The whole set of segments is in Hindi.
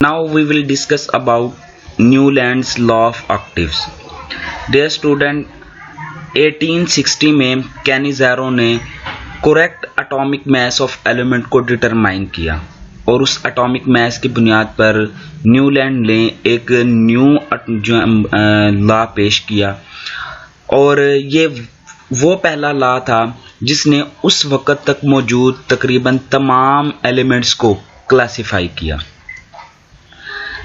Now we will discuss about Newland's law of octaves. Dear student, 1860 में कैनिज़ेरो ने correct atomic mass of element को डिटरमाइन किया और उस एटॉमिक मास की बुनियाद पर न्यूलैंड ने एक न्यू लॉ पेश किया और ये वो पहला लॉ था जिसने उस वक़्त तक मौजूद तकरीबन तमाम एलिमेंट्स को क्लासिफाई किया.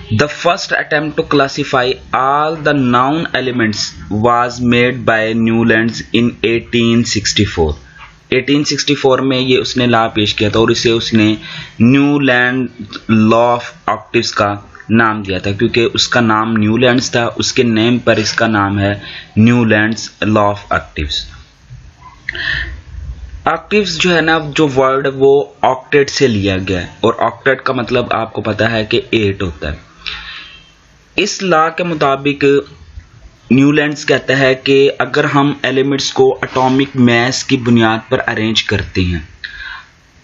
The first attempt to classify all the known elements was made by Newland in 1864. 1864 में ये उसने लॉ पेश किया था और इसे उसने न्यूलैंड लॉ ऑफ ऑक्टिव्स का नाम दिया था क्योंकि उसका नाम न्यूलैंड्स था. उसके नेम पर इसका नाम है Newlands law of octaves. Octaves जो है ना, जो वर्ड वो ऑक्टेट से लिया गया है और ऑक्टेट का मतलब आपको पता है कि 8 होता है. इस लॉ के मुताबिक न्यूलैंड्स कहता है कि अगर हम एलिमेंट्स को एटॉमिक मास की बुनियाद पर अरेंज करते हैं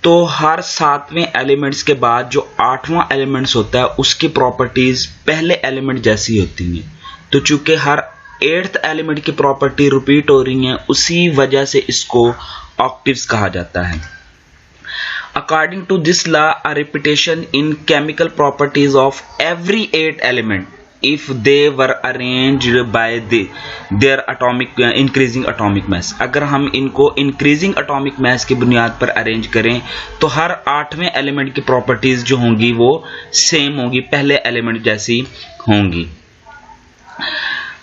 तो हर 7वें एलिमेंट्स के बाद जो 8वां एलिमेंट्स होता है उसकी प्रॉपर्टीज पहले एलिमेंट जैसी होती हैं. तो चूंकि हर 8th एलिमेंट की प्रॉपर्टी रिपीट हो रही हैं, उसी वजह से इसको ऑक्टिव्स कहा जाता है. According to this law, a repetition in chemical properties of every 8 element if they were arranged by their atomic increasing atomic mass. अगर हम इनको increasing atomic mass की बुनियाद पर अरेंज करें तो हर 8वें एलिमेंट की प्रॉपर्टीज जो होंगी वो सेम होंगी, पहले एलिमेंट जैसी होंगी.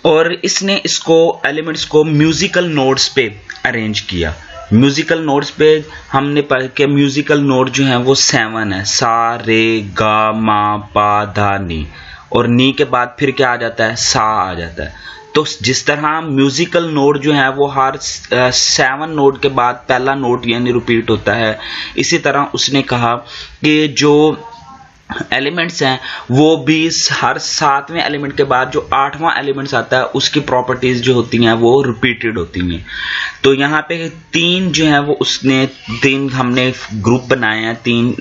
और इसने इसको एलिमेंट्स को म्यूजिकल नोट्स पे अरेंज किया. म्यूजिकल नोट्स पे हमने पढ़ के म्यूजिकल नोट जो हैं वो 7 है. सा रे गा मा पा धा नी और नी के बाद फिर क्या आ जाता है, सा आ जाता है. तो जिस तरह म्यूजिकल नोट जो है वो हर 7 नोट के बाद पहला नोट यानी रिपीट होता है, इसी तरह उसने कहा कि जो एलिमेंट्स हैं वो भी हर 7वें एलिमेंट के बाद जो 8वां एलिमेंट्स आता है उसकी प्रॉपर्टीज जो होती हैं वो रिपीटेड होती हैं. तो यहाँ पे 3 जो है वो उसने 3 हमने ग्रुप बनाए हैं, 3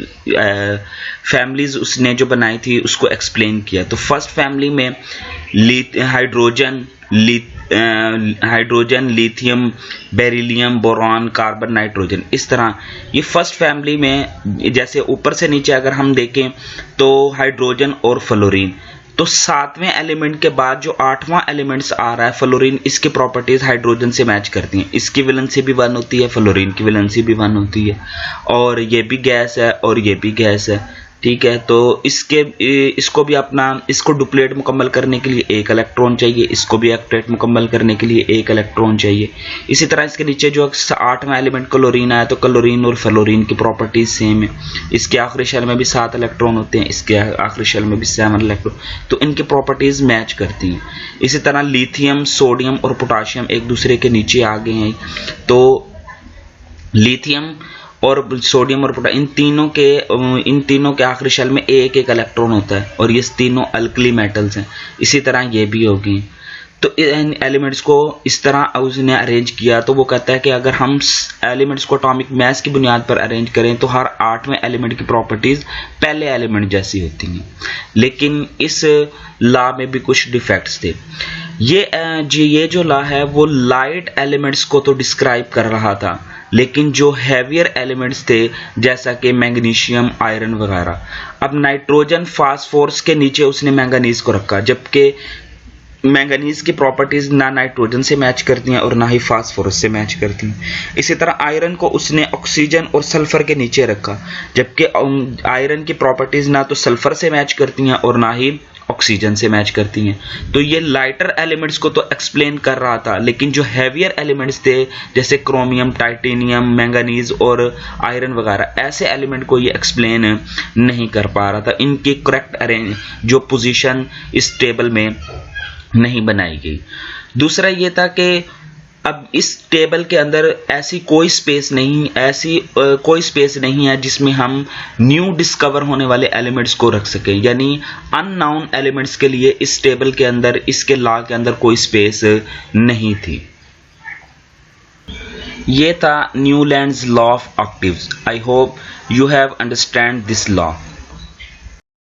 फैमिलीज उसने जो बनाई थी उसको एक्सप्लेन किया. तो फर्स्ट फैमिली में hydrogen, lithium, beryllium, boron, carbon, nitrogen, इस तरह ये फर्स्ट फैमिली में जैसे ऊपर से नीचे अगर हम देखें तो हाइड्रोजन और फ्लोरीन. तो 7वें एलिमेंट के बाद जो 8वां एलिमेंट्स आ रहा है फ्लोरीन, इसकी प्रॉपर्टीज हाइड्रोजन से मैच करती हैं. इसकी वैलेंसी भी 1 होती है, फ्लोरीन की वैलेंसी भी 1 होती है और ये भी गैस है और ये भी गैस है. ठीक है, तो इसको भी इसको डुप्लेट मुकम्मल करने के लिए 1 इलेक्ट्रॉन चाहिए, इसको भी एक्टेट मुकम्मल करने के लिए 1 इलेक्ट्रॉन चाहिए. इसी तरह इसके नीचे जो 8वां एलिमेंट क्लोरीन आया तो क्लोरीन और फ्लोरीन की प्रॉपर्टीज सेम है. इसके आखिरी शेल में भी 7 इलेक्ट्रॉन होते हैं, इसके आखिरी शेल में भी 7 इलेक्ट्रॉन, तो इनकी प्रॉपर्टीज मैच करती हैं. इसी तरह लिथियम, सोडियम और पोटाशियम एक दूसरे के नीचे आ गए हैं. तो लिथियम और सोडियम और पोटाशियम इन तीनों के आखिरी शेल में 1 इलेक्ट्रॉन होता है और ये तीनों अल्कली मेटल्स हैं. इसी तरह ये भी होगी. तो इन एलिमेंट्स को इस तरह उसने अरेंज किया. तो वो कहता है कि अगर हम एलिमेंट्स को एटॉमिक मास की बुनियाद पर अरेंज करें तो हर 8वें एलिमेंट की प्रॉपर्टीज पहले एलिमेंट जैसी होती हैं. लेकिन इस लॉ में भी कुछ डिफेक्ट्स थे. ये जो लॉ है वो लाइट एलिमेंट्स को तो डिस्क्राइब कर रहा था, लेकिन जो हैवियर एलिमेंट्स थे जैसा कि मैग्नीशियम, आयरन वगैरह, अब नाइट्रोजन, फास्फोरस के नीचे उसने मैंगनीज को रखा, जबकि मैंगनीज की प्रॉपर्टीज ना नाइट्रोजन से मैच करती हैं और ना ही फास्फोरस से मैच करती हैं. इसी तरह आयरन को उसने ऑक्सीजन और सल्फर के नीचे रखा, जबकि आयरन की प्रॉपर्टीज ना तो सल्फर से मैच करती हैं और ना ही ऑक्सीजन से मैच करती हैं. तो ये लाइटर एलिमेंट्स को तो एक्सप्लेन कर रहा था, लेकिन जो हैवियर एलिमेंट्स थे जैसे क्रोमियम, टाइटेनियम, मैंगनीज और आयरन वगैरह, ऐसे एलिमेंट को ये एक्सप्लेन नहीं कर पा रहा था. इनकी करेक्ट अरेंज जो पोजीशन इस टेबल में नहीं बनाई गई. दूसरा ये था कि अब इस टेबल के अंदर ऐसी कोई स्पेस नहीं है जिसमें हम न्यू डिस्कवर होने वाले एलिमेंट्स को रख सकें. यानी अननोन एलिमेंट्स के लिए इस टेबल के अंदर, इसके लॉ के अंदर कोई स्पेस नहीं थी. ये था Newlands law of octaves. I hope you have understand this law.